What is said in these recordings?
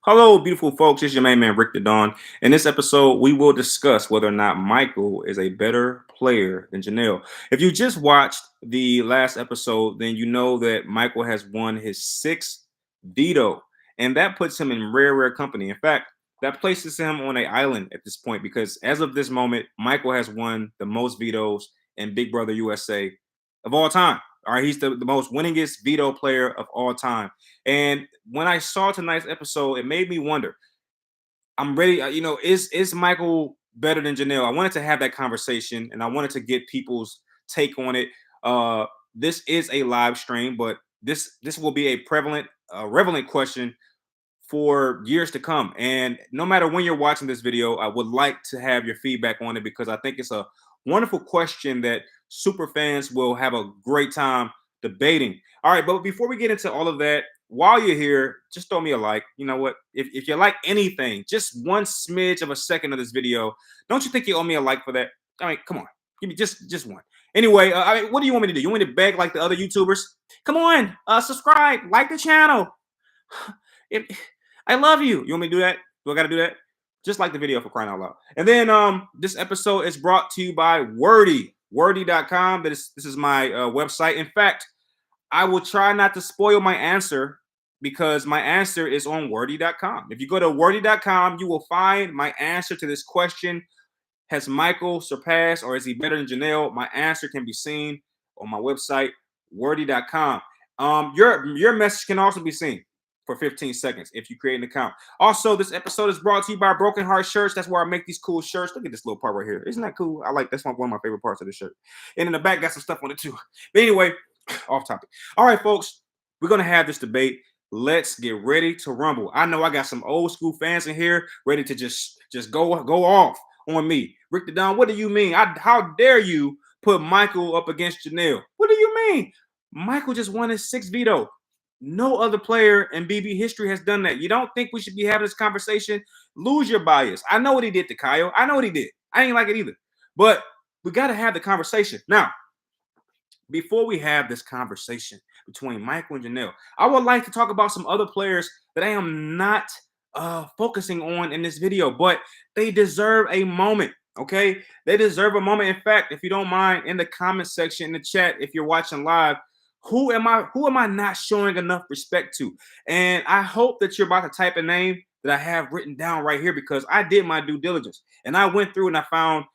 Hello, beautiful folks. It's your main man, Rick the Dawn. In this episode, we will discuss whether or not Michael is a better player than Janelle. If you just watched the last episode, then you know that Michael has won his sixth veto, and that puts him in rare company. In fact, that places him on an island at this point because as of this moment, Michael has won the most vetoes in Big Brother USA of all time. All right, he's the most winningest veto player of all time. And when I saw tonight's episode, it made me wonder. I'm ready. Is Michael better than Janelle? I wanted to have that conversation, and I wanted to get people's take on it. This is a live stream, but this will be a relevant question for years to come. And no matter when you're watching this video, I would like to have your feedback on it because I think it's a wonderful question that super fans will have a great time debating. All right, but before we get into all of that, while you're here, just throw me a like. You know what? If you like anything, just one smidge of a second of this video, don't you think you owe me a like for that? I mean, come on, give me just one. Anyway, what do you want me to do? You want me to beg like the other YouTubers? Come on, subscribe, like the channel. If, I love you. You want me to do that? Do I got to do that? Just like the video, for crying out loud. And then this episode is brought to you by Wordy. Wordy.com. This is my website. In fact, I will try not to spoil my answer because my answer is on Wordy.com. If you go to Wordy.com, you will find my answer to this question. Has Michael surpassed or is he better than Janelle? My answer can be seen on my website, Wordy.com. Your message can also be seen for 15 seconds if you create an account. Also, this episode is brought to you by Broken Heart Shirts. That's where I make these cool shirts. Look at this little part right here. Isn't that cool? That's one of my favorite parts of the shirt. And in the back, got some stuff on it too. But anyway, off topic. All right, folks, we're gonna have this debate. Let's get ready to rumble. I know I got some old school fans in here ready to just go off on me. Rick the Don, what do you mean? How dare you put Michael up against Janelle? What do you mean? Michael just won his sixth veto. No other player in BB history has done that. You don't think we should be having this conversation? Lose your bias. I know what he did to Kyle. I know what he did. I ain't like it either. But we got to have the conversation. Now, before we have this conversation between Michael and Janelle, I would like to talk about some other players that I am not focusing on in this video, but they deserve a moment. Okay, they deserve a moment. In fact, if you don't mind, in the comment section, in the chat, if you're watching live, who am I not showing enough respect to? And I hope that you're about to type a name that I have written down right here because I did my due diligence and I went through and I found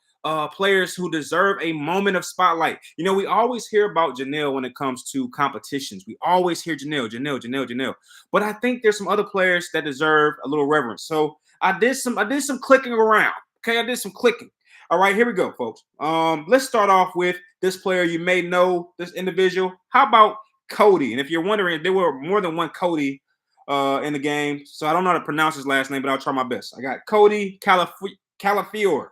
players who deserve a moment of spotlight. You know, we always hear about Janelle when it comes to competitions. We always hear Janelle. But I think there's some other players that deserve a little reverence. So I did some clicking around. Okay, I did some clicking. All right, here we go, folks. Let's start off with this player. You may know this individual. How about Cody? And if you're wondering, there were more than one Cody in the game, so I don't know how to pronounce his last name, but I'll try my best. I got Cody Calafiore.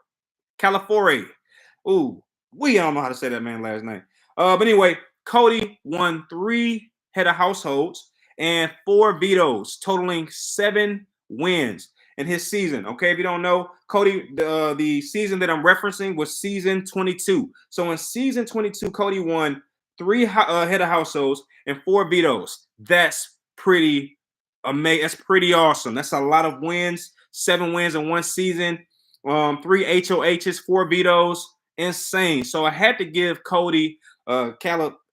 Ooh, I don't know how to say that man's last name. But anyway, Cody won 3 head of households and 4 vetoes, totaling 7 wins in his season. Okay, if you don't know, Cody, the season that I'm referencing was season 22. So in season 22, Cody won 3 head of households and 4 vetoes. That's pretty amazing. That's pretty awesome. That's a lot of wins. 7 wins in one season. 3 HOHs, 4 vetoes. Insane. So I had to give Cody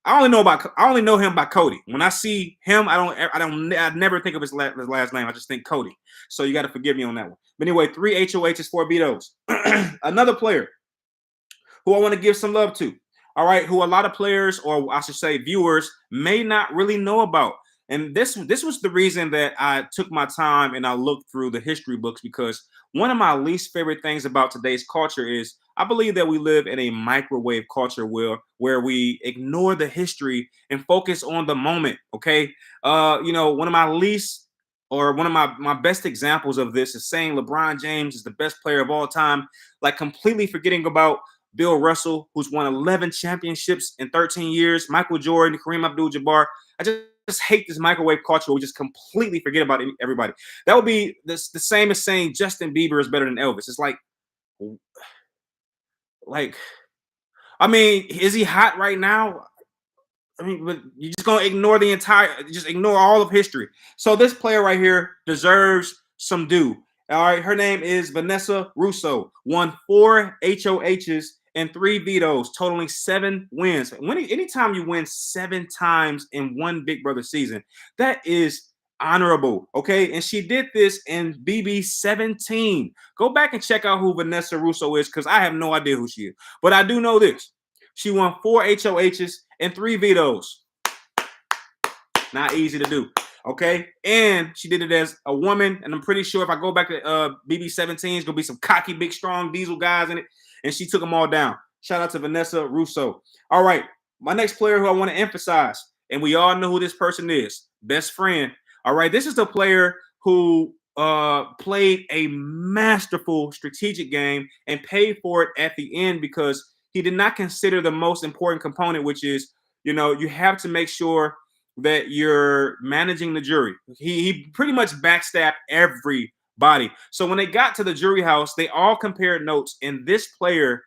I only know him by Cody. When I see him, I never think of his last name. I just think Cody. So you got to forgive me on that one. But anyway, 3 HOHs, 4 vetoes. Another player who I want to give some love to. All right, who a lot of players, or I should say viewers, may not really know about. And this was the reason that I took my time and I looked through the history books, because one of my least favorite things about today's culture is I believe that we live in a microwave culture where we ignore the history and focus on the moment. Okay. One of my best examples of this is saying LeBron James is the best player of all time, like completely forgetting about Bill Russell, who's won 11 championships in 13 years, Michael Jordan, Kareem Abdul-Jabbar. I just hate this microwave culture where we just completely forget about everybody. That would be the same as saying Justin Bieber is better than Elvis. It's like, I mean, is he hot right now? I mean, but you're just gonna ignore ignore all of history. So this player right here deserves some due. All right, her name is Vanessa Russo. Won 4 HOHs and 3 vetoes, totaling 7 wins. Anytime you win 7 times in one Big Brother season, that is honorable. Okay, and she did this in BB17. Go back and check out who Vanessa Russo is, because I have no idea who she is, but I do know this: she won 4 HOHs and 3 vetoes. Not easy to do. Okay, and she did it as a woman, and I'm pretty sure if I go back to BB17, it's gonna be some cocky, big, strong diesel guys in it, and she took them all down. Shout out to Vanessa Russo. All right, my next player who I want to emphasize, and we all know who this person is, best friend. All right, this is the player who played a masterful strategic game and paid for it at the end, because he did not consider the most important component, which is, you know, you have to make sure that you're managing the jury. He pretty much backstabbed everybody. So when they got to the jury house, they all compared notes, and this player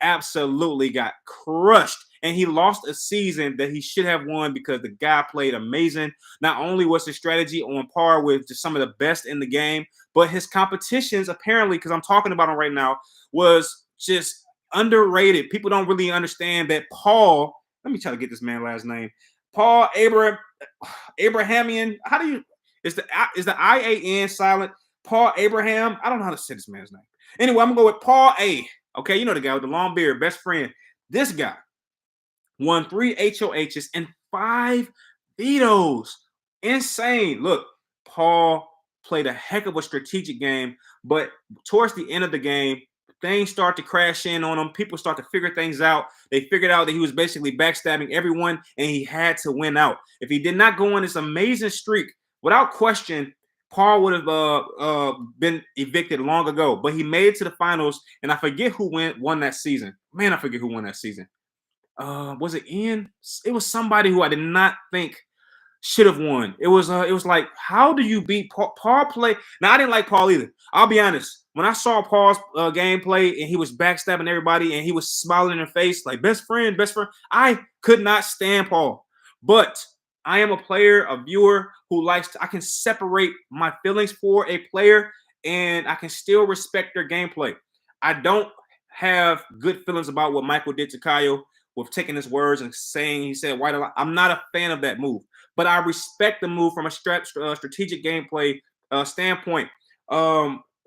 absolutely got crushed. And he lost a season that he should have won, because the guy played amazing. Not only was his strategy on par with just some of the best in the game, but his competitions, apparently, because I'm talking about him right now, was just underrated. People don't really understand that Paul, let me try to get this man's last name. Paul Abrahamian. How do you? Is the IAN silent? Paul Abraham. I don't know how to say this man's name. Anyway, I'm gonna go with Paul A. Okay, you know the guy with the long beard, best friend. This guy won 3 HOHs and 5 vetoes. Insane. Look, Paul played a heck of a strategic game, but towards the end of the game, things start to crash in on him. People start to figure things out. They figured out that he was basically backstabbing everyone, and he had to win out. If he did not go on this amazing streak, without question, Paul would have been evicted long ago. But he made it to the finals, and I forget who won that season. Man, I forget who won that season. Was it Ian? It was somebody who I did not think should have won. It was like, how do you beat Paul? Paul play. Now, I didn't like Paul either. I'll be honest. When I saw Paul's gameplay and he was backstabbing everybody and he was smiling in their face like best friend, I could not stand Paul. But I am a player, a viewer who I can separate my feelings for a player, and I can still respect their gameplay. I don't have good feelings about what Michael did to Kyle with taking his words and saying he said white a lot. I'm not a fan of that move, but I respect the move from a strategic gameplay standpoint.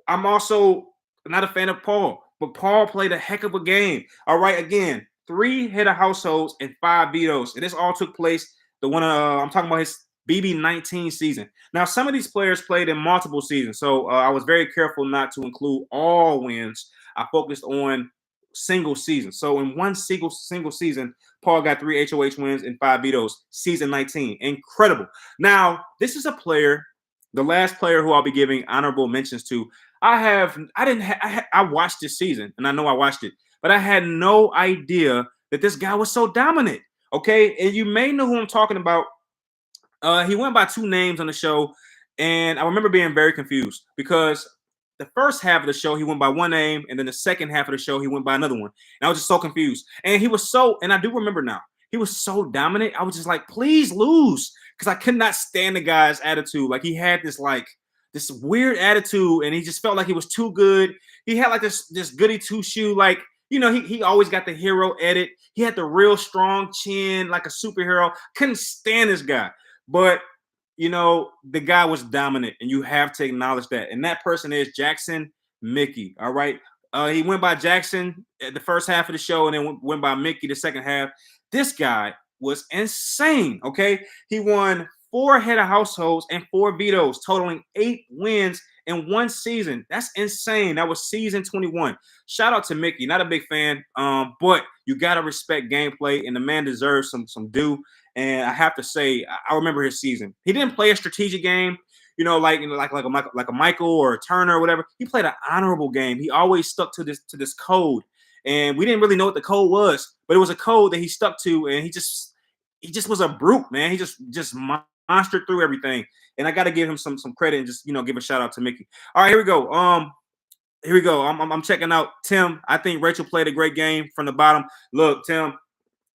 I'm also not a fan of Paul, but Paul played a heck of a game. All right, again, 3 head of households and 5 vetoes, and this all took place. The one I'm talking about, his BB19 season. Now, some of these players played in multiple seasons, so I was very careful not to include all wins. I focused on single season. So in one single season, Paul got 3 HOH wins and 5 vetoes. Season 19, incredible. Now, this is a player, the last player who I'll be giving honorable mentions to. I watched this season, and I know I watched it, but I had no idea that this guy was so dominant. Okay, and you may know who I'm talking about. He went by 2 names on the show, and I remember being very confused because the first half of the show he went by one name, and then the second half of the show he went by another one. And I was just so confused. And he was and I do remember now, he was so dominant. I was just like, please lose, because I could not stand the guy's attitude. Like, he had this weird attitude, and he just felt like he was too good. He had like this goody two shoe, like, you know, he always got the hero edit. He had the real strong chin, like a superhero. Couldn't stand this guy. But, you know, the guy was dominant, and you have to acknowledge that. And that person is Jackson Mickey. All right. He went by Jackson at the first half of the show, and then went by Mickey the second half. This guy was insane. Okay. He won 4 head of households and 4 vetoes, totaling 8 wins in one season. That's insane. That was season 21. Shout out to Mickey. Not a big fan, but you got to respect gameplay, and the man deserves some due. And I have to say, I remember his season. He didn't play a strategic game, you know, like a Michael or a Turner or whatever. He played an honorable game. He always stuck to this code, and we didn't really know what the code was, but it was a code that he stuck to, and he just was a brute, man. He just monstered through everything, and I got to give him some credit and just, you know, give a shout out to Mickey. All right, here we go. I'm checking out Tim. I think Rachel played a great game from the bottom. Look, Tim,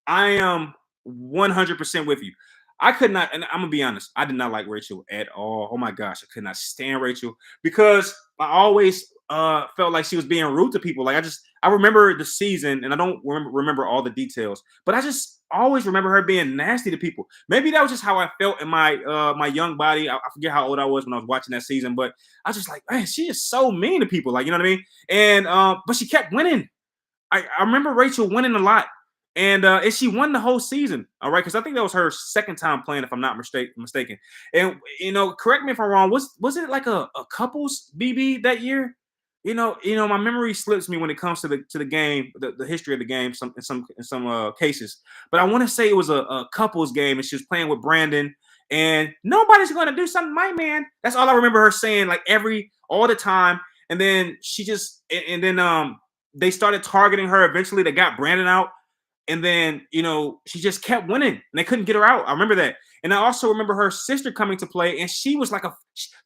I am 100% with you. I could not, and I'm gonna be honest, I did not like Rachel at all. Oh my gosh, I could not stand Rachel because I always felt like she was being rude to people. Like I remember the season, and I don't remember all the details, but I just always remember her being nasty to people. Maybe that was just how I felt in my young body. I forget how old I was when I was watching that season, but I was just like, man, she is so mean to people. Like, you know what I mean? And but she kept winning. I remember Rachel winning a lot, and she won the whole season. All right, because I think that was her second time playing, if I'm not mistaken. And correct me if I'm wrong. Was it like a couples BB that year? My memory slips me when it comes to the game, the history of the game, in some cases. But I want to say it was a couples game, and she was playing with Brandon. And nobody's going to do something, my man. That's all I remember her saying, like all the time. And then she just, and then they started targeting her. Eventually, they got Brandon out, and then she just kept winning, and they couldn't get her out. I remember that, and I also remember her sister coming to play, and she was like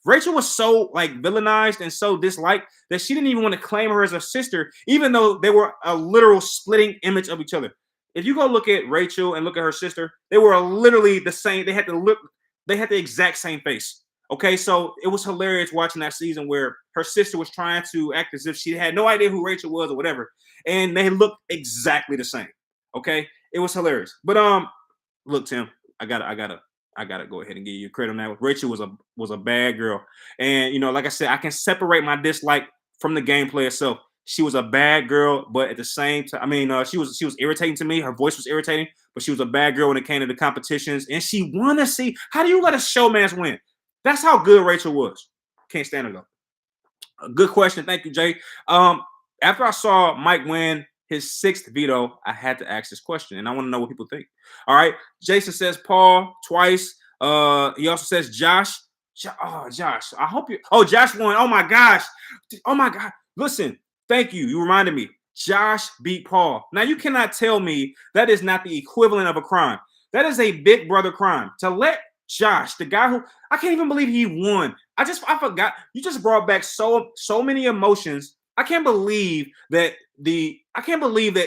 Rachel was so like villainized and so disliked that she didn't even want to claim her as a sister, even though they were a literal splitting image of each other. If you go look at Rachel and look at her sister, they were literally the same. They had the exact same face. Okay, so it was hilarious watching that season where her sister was trying to act as if she had no idea who Rachel was or whatever, and they looked exactly the same. Okay, it was hilarious. But look, Tim, I gotta go ahead and give you credit on that. Rachel was a bad girl, and like I said, I can separate my dislike from the gameplay itself. She was a bad girl, but at the same time, I mean, she was irritating to me. Her voice was irritating, but she was a bad girl when it came to the competitions, and she won to see. How do you let a showman's win? That's how good Rachel was. Can't stand her though. A good question. Thank you, Jay. After I saw Mike win his sixth veto, I had to ask this question, and I want to know what people think. All right. Jason says Paul twice. He also says Josh. Oh, Josh. I hope you. Oh, Josh won. Oh my gosh. Oh my God. Listen. Thank you. You reminded me. Josh beat Paul. Now you cannot tell me that is not the equivalent of a crime. That is a big brother crime. To let Josh, the guy who I can't even believe he won. I forgot. You just brought back so many emotions. I can't believe that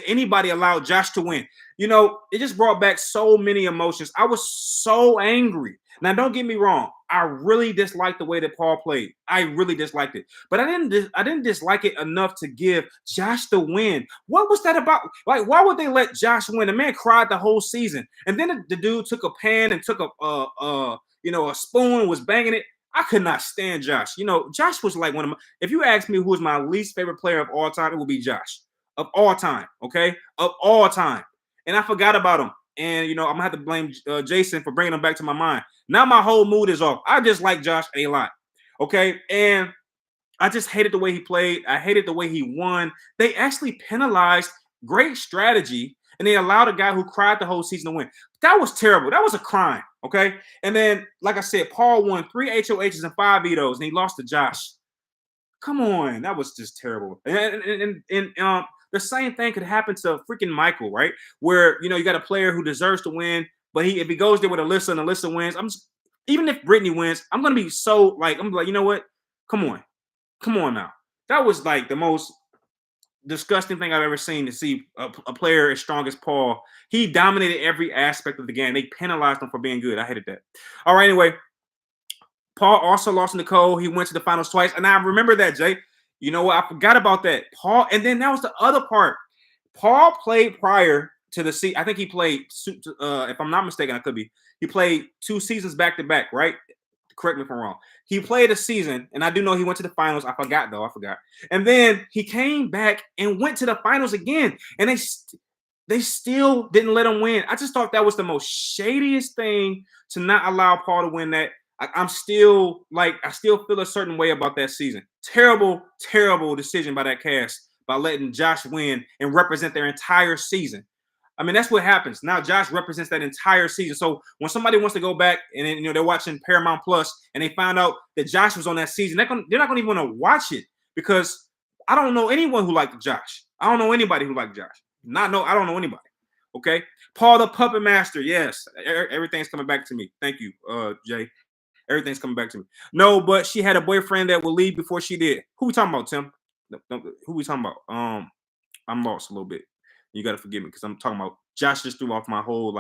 anybody allowed Josh to win. It just brought back so many emotions. I was so angry. Now, don't get me wrong. I really disliked the way that Paul played. I really disliked it, but I didn't dislike it enough to give Josh the win. What was that about? Like, why would they let Josh win? The man cried the whole season, and then the dude took a pan and took a spoon, was banging it. I could not stand Josh. Josh was like one of my. If you ask me who is my least favorite player of all time, it would be Josh of all time. Okay, of all time, and I forgot about him. And I'm gonna have to blame Jason for bringing him back to my mind. Now my whole mood is off. I just like Josh a lot. Okay, and I just hated the way he played. I hated the way he won. They actually penalized great strategy, and they allowed a guy who cried the whole season to win. That was terrible. That was a crime. Okay, and then like I said, Paul won 3 HOHs and 5 vetoes, and he lost to Josh. Come on, that was just terrible. And the same thing could happen to freaking Michael, right? Where you got a player who deserves to win, but if he goes there with Alyssa and Alyssa wins, even if Brittany wins, I'm gonna be so like you know what? Come on now. That was like the most disgusting thing I've ever seen to see a player as strong as Paul. He dominated every aspect of the game. They penalized him for being good. I hated that. All right, anyway. Paul also lost in Nicole. He went to the finals twice. And I remember that, Jay. You know what? I forgot about that. Paul, and then that was the other part. Paul played prior to the season. I think he played, if I'm not mistaken, I could be. He played 2 seasons back to back, right? Correct me if I'm wrong. He played a season, and I do know he went to the finals. I forgot, though. I forgot. And then he came back and went to the finals again. And they still didn't let him win. I just thought that was the most shadiest thing to not allow Paul to win that. I still feel a certain way about that season. Terrible, terrible decision by that cast by letting Josh win and represent their entire season. I mean, that's what happens. Now Josh represents that entire season. So when somebody wants to go back and then, they're watching Paramount Plus and they find out that Josh was on that season, they're not going to even want to watch it because I don't know anyone who liked Josh. I don't know anybody who liked Josh. I don't know anybody. Okay. Paul the Puppet Master. Yes. Everything's coming back to me. Thank you, Jay. Everything's coming back to me. No, but she had a boyfriend that would leave before she did. Who we talking about, Tim? Who we talking about? I'm lost a little bit. You got to forgive me because I'm talking about Josh just threw off my whole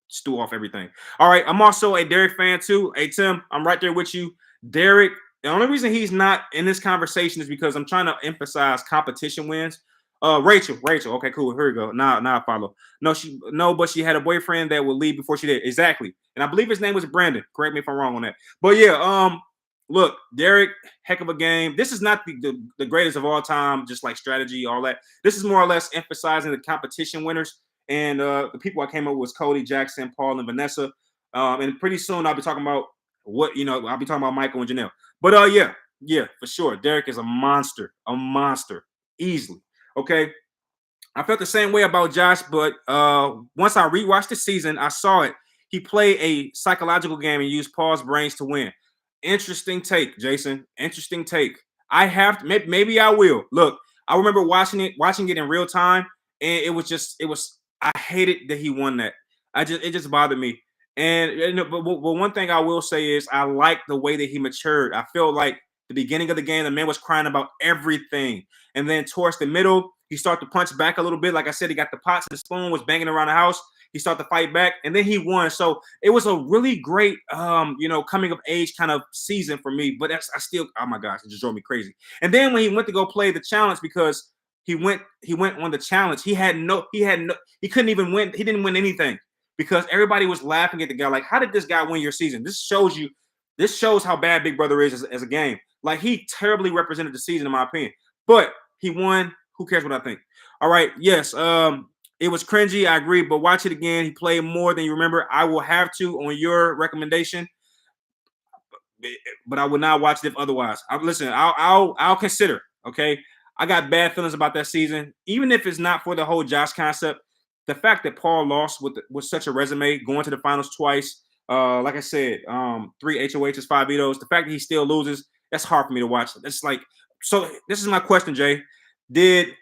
just threw off everything. All right, I'm also a Derek fan too. Hey Tim, I'm right there with you. Derek, the only reason he's not in this conversation is because I'm trying to emphasize competition wins. Rachel. Okay, cool. Here we go. Now I follow. No, but she had a boyfriend that would leave before she did. Exactly. And I believe his name was Brandon. Correct me if I'm wrong on that. But yeah, look, Derek, heck of a game. This is not the greatest of all time, just like strategy, all that. This is more or less emphasizing the competition winners. And the people I came up with was Cody, Jackson, Paul, and Vanessa. And pretty soon I'll be talking about I'll be talking about Michael and Janelle. But yeah, for sure. Derek is a monster, easily. Okay. I felt the same way about Josh, but once I rewatched the season, I saw it. He played a psychological game and used Paul's brains to win. Interesting take, Jason. Interesting take. I have to, maybe I will. Look, I remember watching it in real time, and it was. I hated that he won that. It just bothered me. But one thing I will say is I like the way that he matured. I feel like the beginning of the game, the man was crying about everything, and then towards the middle, he started to punch back a little bit. Like I said, he got the pots and the spoon, was banging around the house. He started to fight back, and then he won. So it was a really great, coming of age kind of season for me. But oh my gosh, it just drove me crazy. And then when he went to go play the challenge, because he went on the challenge, he couldn't even win. He didn't win anything because everybody was laughing at the guy. Like, how did this guy win your season? This shows how bad Big Brother is as a game. Like, he terribly represented the season, in my opinion. But he won. Who cares what I think? All right. Yes. It was cringy. I agree. But watch it again. He played more than you remember. I will have to on your recommendation, but I would not watch it if otherwise. I'll consider. Okay. I got bad feelings about that season, even if it's not for the whole Josh concept. The fact that Paul lost with such a resume, going to the finals twice. Like I said, 3 HOHs, 5 vetoes. The fact that he still loses, that's hard for me to watch. That's like, so this is my question, Jay. Did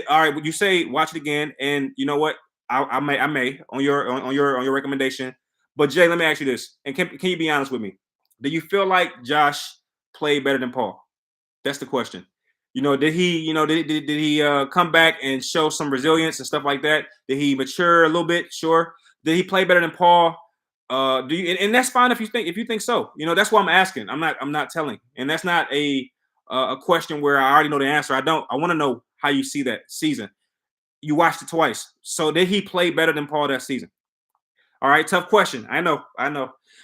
all right? Would you say watch it again? And you know what? I may on your recommendation. But Jay, let me ask you this, and can you be honest with me? Do you feel like Josh played better than Paul? That's the question. Did he come back and show some resilience and stuff like that? Did he mature a little bit? Sure. Did he play better than Paul? Do you? And that's fine if you think so. That's why I'm asking. I'm not telling. And that's not a question where I already know the answer. I want to know how you see that season. You watched it twice. So did he play better than Paul that season? All right, tough question. I know.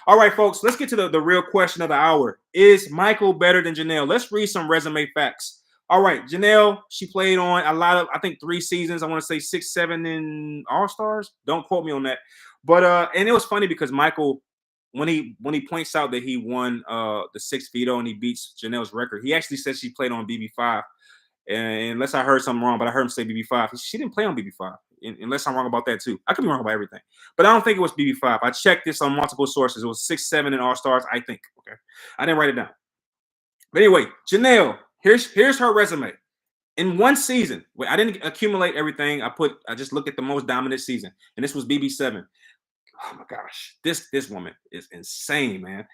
All right, folks, let's get to the real question of the hour. Is Michael better than Janelle? Let's read some resume facts. All right, Janelle, she played on a lot of, I think, 3 seasons. I want to say 6, 7 in All-Stars. Don't quote me on that. But and it was funny because Michael, when he points out that he won the 6th veto and he beats Janelle's record, he actually says she played on BB5. And unless I heard something wrong, but I heard him say BB5. She didn't play on BB5, unless I'm wrong about that too. I could be wrong about everything, but I don't think it was BB5. I checked this on multiple sources. It was 6, 7 in All Stars, I think. Okay, I didn't write it down. But anyway, Janelle, here's her resume. In one season, I didn't accumulate everything. I just looked at the most dominant season, and this was BB7. Oh my gosh, this woman is insane, man.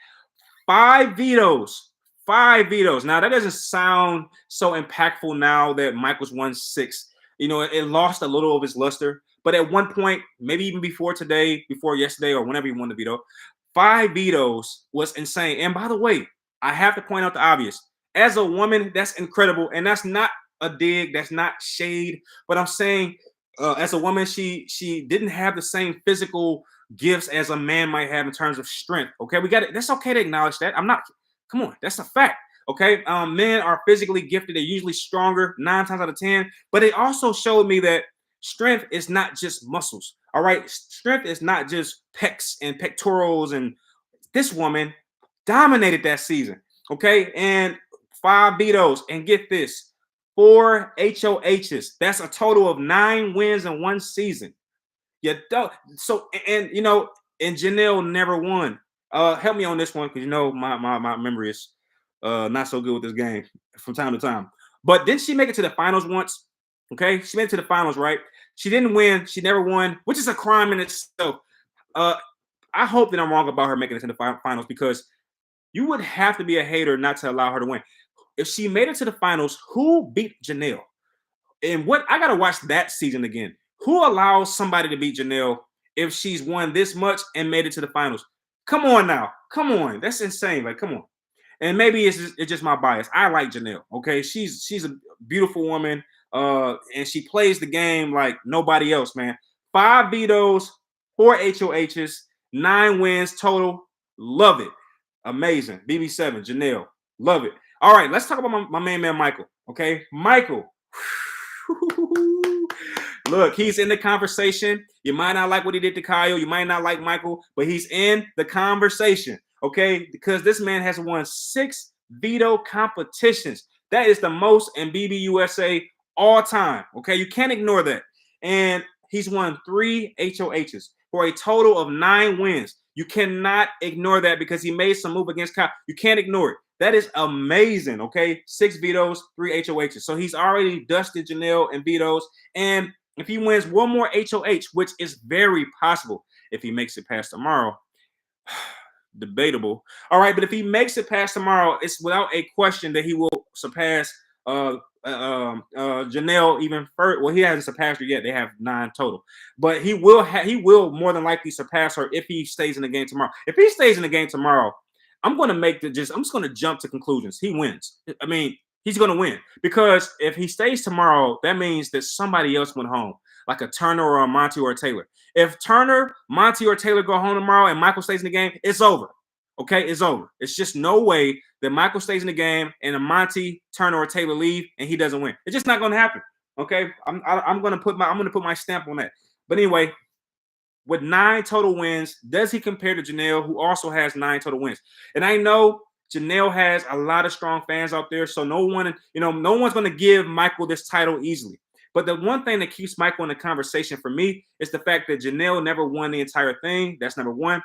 5 vetoes. 5 vetoes. Now, that doesn't sound so impactful now that Michael's won 6. It lost a little of its luster. But at one point, maybe even before yesterday, or whenever you won the veto, 5 vetoes was insane. And by the way, I have to point out the obvious. As a woman, that's incredible. And that's not a dig. That's not shade. But I'm saying, as a woman, she didn't have the same physical gifts as a man might have in terms of strength. Okay, we got it. That's okay to acknowledge that. Come on, that's a fact. Okay, men are physically gifted. They're usually stronger 9 times out of 10. But it also showed me that strength is not just muscles. All right, strength is not just pecs and pectorals. And this woman dominated that season. Okay, and 5 vetoes. And get this, 4 HOHs. That's a total of 9 wins in one season. Yeah. So and Janelle never won. Help me on this one, because my memory is not so good with this game from time to time. But didn't she make it to the finals once? Okay, she made it to the finals, right? She didn't win. She never won, which is a crime in itself. I hope that I'm wrong about her making it to the finals, because you would have to be a hater not to allow her to win. If she made it to the finals, who beat Janelle? And I gotta watch that season again. Who allows somebody to beat Janelle if she's won this much and made it to the finals. Come on now. Come on. That's insane. Like, come on. And maybe it's just my bias. I like Janelle. Okay, she's a beautiful woman. And she plays the game like nobody else, man. 5 vetoes, 4 HOHs, 9 wins total. Love it. Amazing. BB7, Janelle. Love it. All right, let's talk about my main man, Michael. Okay, Michael. Look, he's in the conversation. You might not like what he did to Kyle. You might not like Michael, but he's in the conversation. Okay, because this man has won 6 veto competitions. That is the most in BBUSA all time. Okay, you can't ignore that. And he's won 3 HOHs for a total of 9 wins. You cannot ignore that because he made some move against Kyle. You can't ignore it. That is amazing. Okay, 6 vetoes, 3 HOHs. So he's already dusted Janelle in vetoes. And if he wins one more HOH, which is very possible if he makes it past tomorrow, debatable. All right, but if he makes it past tomorrow, it's without a question that he will surpass Janelle even further. Well, he hasn't surpassed her yet. They have 9 total, but he will more than likely surpass her if he stays in the game tomorrow. If he stays in the game tomorrow, I'm just going to jump to conclusions. He wins. I mean, he's going to win because if he stays tomorrow, that means that somebody else went home, like a Turner or a Monty or a Taylor. If Turner, Monty, or Taylor go home tomorrow and Michael stays in the game, it's over. Okay, it's over. It's just no way that Michael stays in the game and a Monty, Turner, or Taylor leave and he doesn't win. It's just not going to happen. Okay, I'm going to put my stamp on that. But anyway, with 9 total wins, does he compare to Janelle, who also has 9 total wins? And I know Janelle has a lot of strong fans out there, so no one's going to give Michael this title easily. But the one thing that keeps Michael in the conversation for me is the fact that Janelle never won the entire thing. That's number 1.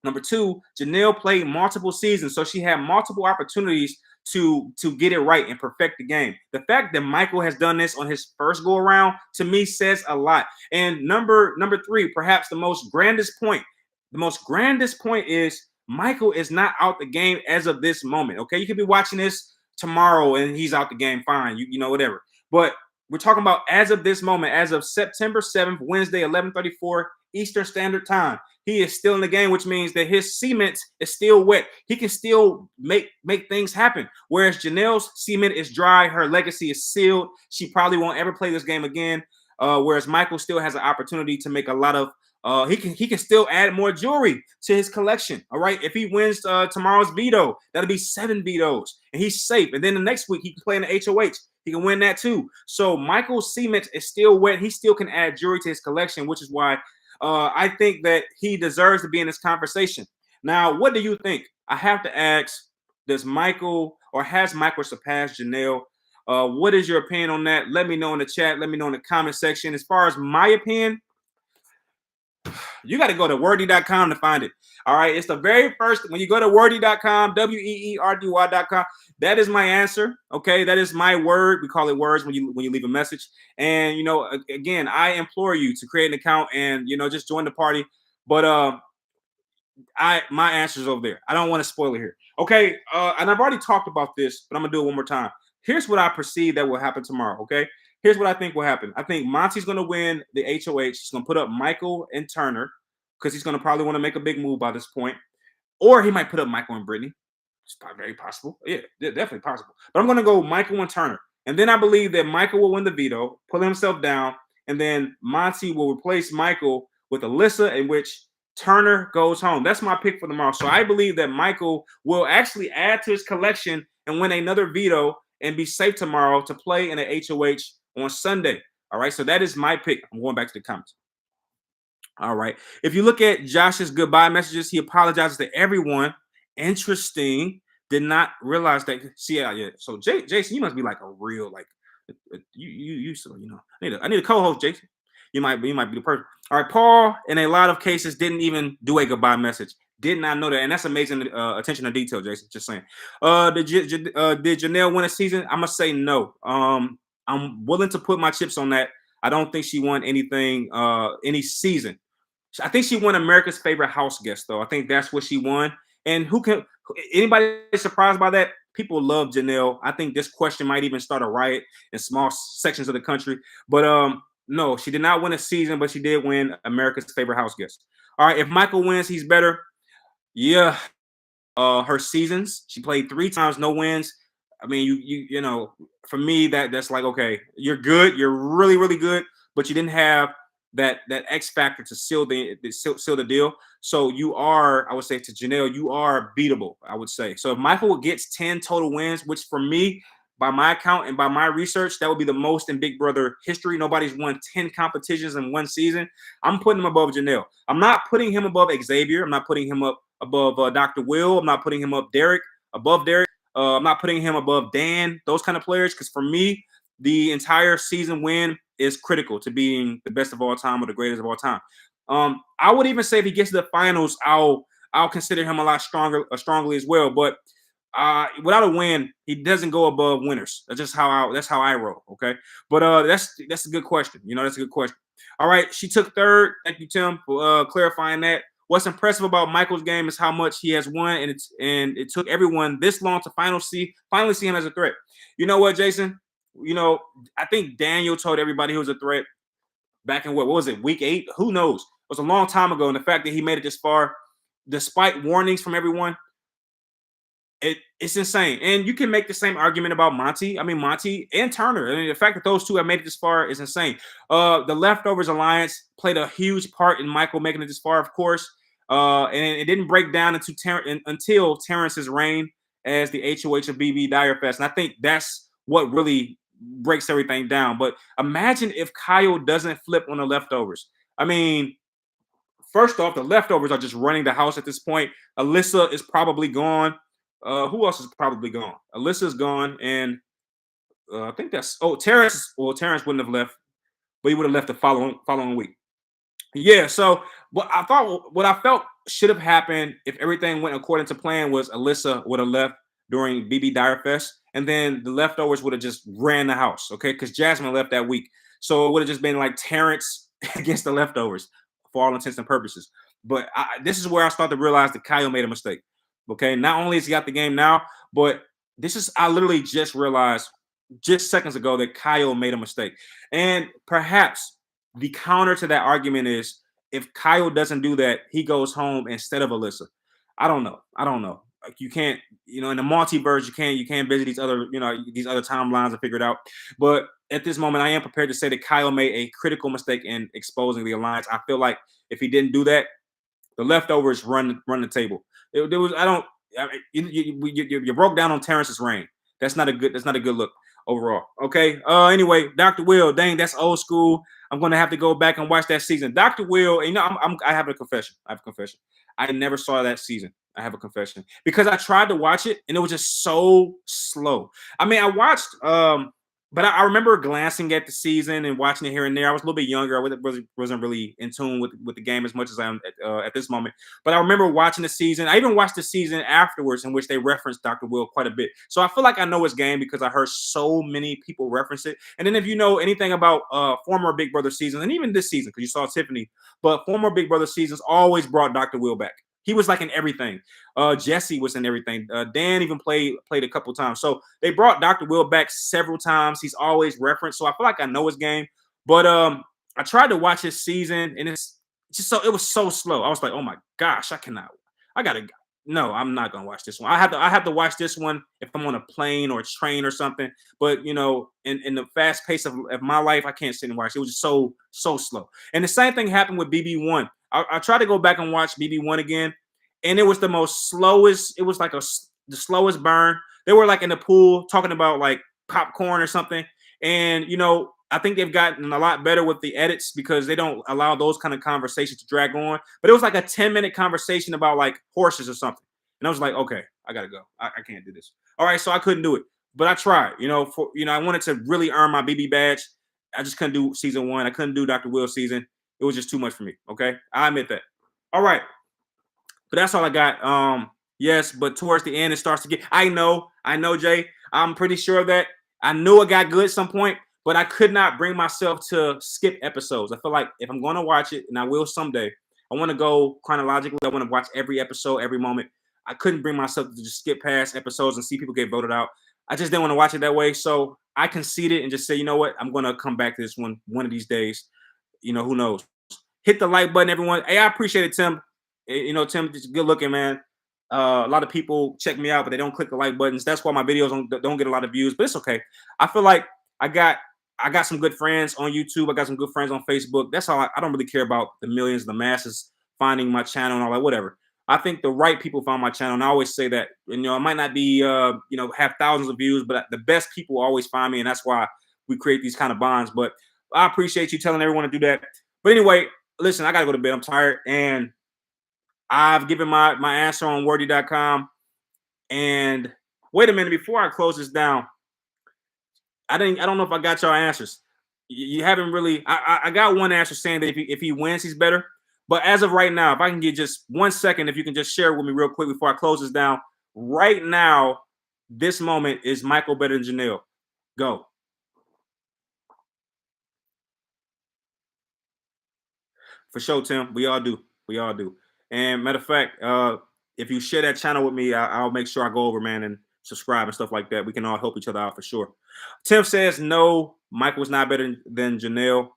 Number 2, Janelle played multiple seasons, so she had multiple opportunities to get it right and perfect the game. The fact that Michael has done this on his first go around, to me, says a lot. And number 3, perhaps the most grandest point is Michael is not out the game as of this moment. Okay, you could be watching this tomorrow and he's out the game, fine, you know, whatever. But we're talking about as of this moment, as of September 7th, Wednesday, 11:34 Eastern Standard Time. He is still in the game, which means that his cement is still wet. He can still make things happen. Whereas Janelle's cement is dry. Her legacy is sealed. She probably won't ever play this game again. Whereas Michael still has an opportunity to make a lot of he can still add more jewelry to his collection. All right. If he wins tomorrow's veto, that'll be 7 vetoes. And he's safe. And then the next week he can play in the HOH. He can win that too. So Michael's cement is still wet. He still can add jewelry to his collection, which is why I think that he deserves to be in this conversation. Now, what do you think? I have to ask, has Michael surpassed Janelle? What is your opinion on that? Let me know in the chat. Let me know in the comment section. As far as my opinion, you got to go to wordy.com to find it. All right. It's the very first. When you go to wordy.com, WEERDY.com, that is my answer. Okay. That is my word. We call it words when you leave a message. And, you know, again, I implore you to create an account and, you know, just join the party. But my answer is over there. I don't want to spoil it here. Okay. And I've already talked about this, but I'm going to do it one more time. Here's what I perceive that will happen tomorrow. Okay. Here's what I think will happen. I think Monty's going to win the HOH. He's going to put up Michael and Turner because he's going to probably want to make a big move by this point. Or he might put up Michael and Brittany. It's very possible. Yeah, definitely possible. But I'm going to go Michael and Turner. And then I believe that Michael will win the veto, pull himself down, and then Monty will replace Michael with Alyssa, in which Turner goes home. That's my pick for tomorrow. So I believe that Michael will actually add to his collection and win another veto and be safe tomorrow to play in a HOH on Sunday. All right, so that is my pick. I'm going back to the comments. All right. If you look at Josh's goodbye messages, he apologizes to everyone. Interesting. Did not realize that. See, yeah. So Jason, you must be like a real you. So you know, I need a co-host, Jason. You might be the person. All right, Paul. In a lot of cases, didn't even do a goodbye message. Did not know that, and that's amazing attention to detail, Jason. Just saying. Did Janelle win a season? I'm gonna say no. I'm willing to put my chips on that. I don't think she won anything, any season. I think she won America's Favorite House Guest, though. I think that's what she won. And anybody surprised by that? People love Janelle. I think this question might even start a riot in small sections of the country. But No, she did not win a season, but she did win America's Favorite House Guest. All right, if Michael wins, he's better. Yeah, her seasons. She played 3 times, no wins. I mean, you know, for me that's like, okay, you're good, you're really really good, but you didn't have that X factor to seal the deal. So you are, I would say to Janelle, you are beatable. I would say so. If Michael gets 10 total wins, which for me, by my account and by my research, that would be the most in Big Brother history. Nobody's won 10 competitions in one season. I'm putting him above Janelle. I'm not putting him above Xavier. I'm not putting him up above Dr. Will. I'm not putting him up above Derek. I'm not putting him above Dan, those kind of players, because for me, the entire season win is critical to being the best of all time or the greatest of all time. I would even say if he gets to the finals, I'll consider him a lot strongly as well. But without a win, he doesn't go above winners. That's how I roll. Okay, but that's a good question. You know, that's a good question. All right, she took third. Thank you, Tim, for clarifying that. What's impressive about Michael's game is how much he has won, and it took everyone this long to finally see him as a threat. You know what, Jason? You know, I think Daniel told everybody he was a threat back in what was it, week 8? Who knows? It was a long time ago, and the fact that he made it this far, despite warnings from everyone, it's insane. And you can make the same argument about Monty. I mean, Monty and Turner. I mean, the fact that those two have made it this far is insane. The Leftovers Alliance played a huge part in Michael making it this far, of course. And it didn't break down until Terrence's reign as the HOH of BB Direfest. And I think that's what really breaks everything down. But imagine if Kyle doesn't flip on the Leftovers. I mean, first off, the Leftovers are just running the house at this point. Alyssa is probably gone. Who else is probably gone? Alyssa's gone, and I think that's Terrence. Well, Terrence wouldn't have left, but he would have left the following week. Yeah. So what I felt should have happened if everything went according to plan was Alyssa would have left during BB Direfest, and then the Leftovers would have just ran the house. Okay, because Jasmine left that week, so it would have just been like Terrence against the Leftovers for all intents and purposes. But this is where I start to realize that Kyle made a mistake. Okay, not only has he got the game now, but I literally just realized just seconds ago that Kyle made a mistake. And perhaps the counter to that argument is if Kyle doesn't do that, he goes home instead of Alyssa. I don't know. Like you can't, in the multiverse, you can't visit these other timelines and figure it out. But at this moment, I am prepared to say that Kyle made a critical mistake in exposing the alliance. I feel like if he didn't do that, the Leftovers run the table. There was you broke down on Terrence's reign. That's not a good look overall. Okay. Anyway, Dr. Will, dang, that's old school. I'm gonna have to go back and watch that season. Dr. Will, I have a confession. I never saw that season. I have a confession because I tried to watch it and it was just so slow. I mean, I watched but I remember glancing at the season and watching it here and there. I was a little bit younger. I wasn't really in tune with the game as much as I am at this moment. But I remember watching the season. I even watched the season afterwards in which they referenced Dr. Will quite a bit. So I feel like I know his game because I heard so many people reference it. And then if you know anything about former Big Brother seasons, and even this season, because you saw Tiffany, but former Big Brother seasons always brought Dr. Will back. He was like in everything. Jesse was in everything. Dan even played a couple times. So they brought Dr. Will back several times. He's always referenced. So I feel like I know his game. But I tried to watch his season, and it was so slow. I was like, oh my gosh, no, I'm not gonna watch this one. I have to watch this one if I'm on a plane or a train or something. But in the fast pace of my life, I can't sit and watch. It was just so slow. And the same thing happened with BB1. I tried to go back and watch BB1 again, and it was the most slowest. It was like the slowest burn. They were like in the pool talking about like popcorn or something, and I think they've gotten a lot better with the edits because they don't allow those kind of conversations to drag on. But it was like a 10-minute conversation about like horses or something, and I was like, okay, I gotta go. I can't do this. All right, so I couldn't do it, but I tried. I wanted to really earn my BB badge. I just couldn't do season 1. I couldn't do Dr. Will season. It was just too much for me. Okay, I admit that. All right, but that's all I got. Yes, but towards the end, it starts to get. I know, Jay. I'm pretty sure of that. I knew it got good at some point, but I could not bring myself to skip episodes. I feel like if I'm going to watch it, and I will someday, I want to go chronologically. I want to watch every episode, every moment. I couldn't bring myself to just skip past episodes and see people get voted out. I just didn't want to watch it that way. So I conceded and just say, you know what, I'm gonna come back to this one of these days. Who knows? Hit the like button, everyone. Hey, I appreciate it, Tim. Tim, just good looking, man. A lot of people check me out, but they don't click the like buttons. That's why my videos don't get a lot of views, but it's okay. I feel like I got I got some good friends on YouTube. I got some good friends on Facebook. That's all. I don't really care about the millions, the masses finding my channel and all that, whatever. I think the right people found my channel, and I always say that. It might not be, have thousands of views, but the best people always find me, and that's why we create these kind of bonds. But I appreciate you telling everyone to do that. But anyway, listen, I gotta go to bed. I'm tired, and I've given my answer on wordy.com. And wait a minute, before I close this down, I don't know if I got y'all answers. You haven't really. I got one answer saying that if he wins, he's better. But as of right now, if I can get just 1 second, if you can just share it with me real quick before I close this down. Right now, this moment, is Michael better than Janelle? Go. For sure, Tim. We all do. We all do. And matter of fact, if you share that channel with me, I'll make sure I go over, man, and subscribe and stuff like that. We can all help each other out for sure. Tim says no, Michael's not better than Janelle.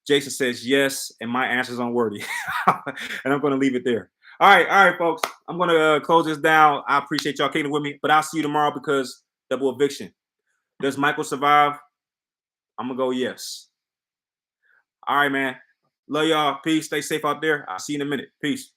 Jason says yes, and my answer's unworthy. And I'm going to leave it there. All right, folks. I'm going to close this down. I appreciate y'all kicking with me, but I'll see you tomorrow because double eviction. Does Michael survive? I'm going to go yes. All right, man. Love y'all. Peace. Stay safe out there. I'll see you in a minute. Peace.